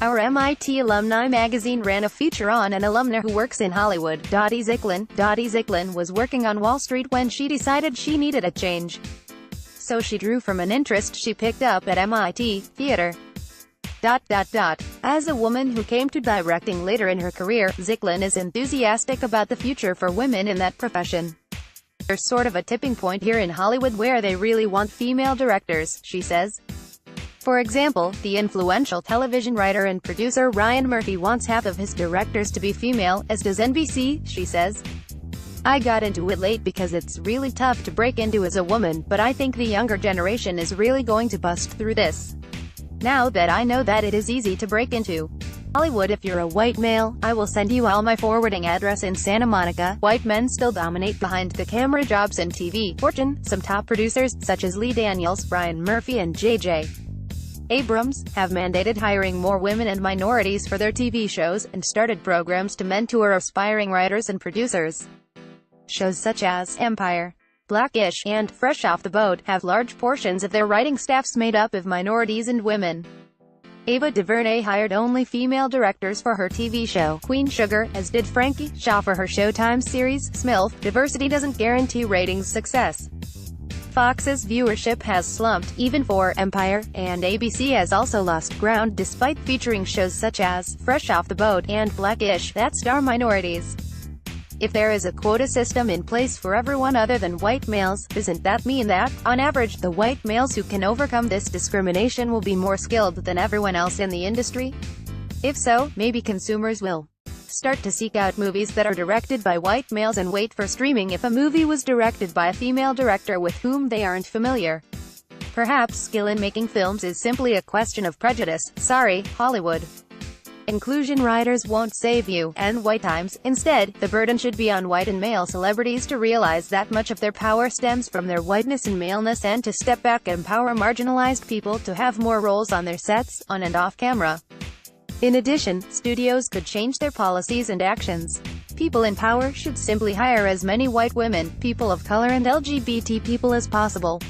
Our MIT Alumni magazine ran a feature on an alumna who works in Hollywood, Dottie Zicklin. Dottie Zicklin was working on Wall Street when she decided she needed a change. So she drew from an interest she picked up at MIT, theater. As a woman who came to directing later in her career, Zicklin is enthusiastic about the future for women in that profession. There's sort of a tipping point here in Hollywood where they really want female directors, she says. For example, the influential television writer and producer Ryan Murphy wants half of his directors to be female, as does NBC, she says. I got into it late because it's really tough to break into as a woman, but I think the younger generation is really going to bust through this. Now that I know that it is easy to break into Hollywood if you're a white male, I will send you all my forwarding address in Santa Monica. White men still dominate behind the camera jobs in TV. Fortune, some top producers, such as Lee Daniels, Ryan Murphy and J.J. Abrams, have mandated hiring more women and minorities for their TV shows, and started programs to mentor aspiring writers and producers. Shows such as Empire, Black-ish, and Fresh Off the Boat have large portions of their writing staffs made up of minorities and women. Ava DuVernay hired only female directors for her TV show, Queen Sugar, as did Frankie Shaw for her Showtime series, SMILF. Diversity doesn't guarantee ratings success. Fox's viewership has slumped, even for Empire, and ABC has also lost ground despite featuring shows such as Fresh Off the Boat and Black-ish that star minorities. If there is a quota system in place for everyone other than white males, doesn't that mean that, on average, the white males who can overcome this discrimination will be more skilled than everyone else in the industry? If so, maybe consumers will start to seek out movies that are directed by white males and wait for streaming if a movie was directed by a female director with whom they aren't familiar. Perhaps skill in making films is simply a question of prejudice. Sorry, Hollywood. Inclusion riders won't save you, and white times. Instead, the burden should be on white and male celebrities to realize that much of their power stems from their whiteness and maleness, and to step back and empower marginalized people to have more roles on their sets, on and off camera. In addition, studios could change their policies and actions. People in power should simply hire as many white women, people of color and LGBT people as possible.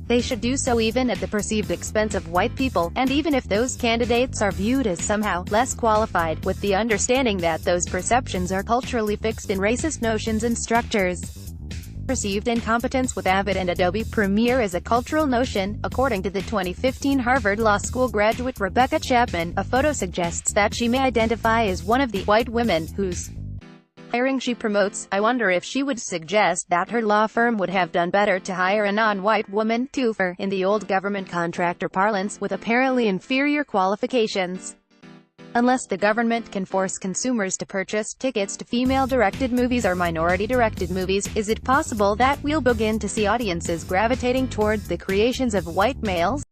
They should do so even at the perceived expense of white people, and even if those candidates are viewed as somehow less qualified, with the understanding that those perceptions are culturally fixed in racist notions and structures. Perceived incompetence with Avid and Adobe Premiere is a cultural notion, according to the 2015 Harvard Law School graduate Rebecca Chapman. A photo suggests that she may identify as one of the white women whose hiring she promotes. I wonder if she would suggest that her law firm would have done better to hire a non-white woman, too, for, in the old government contractor parlance, with apparently inferior qualifications. Unless the government can force consumers to purchase tickets to female-directed movies or minority-directed movies, is it possible that we'll begin to see audiences gravitating toward the creations of white males?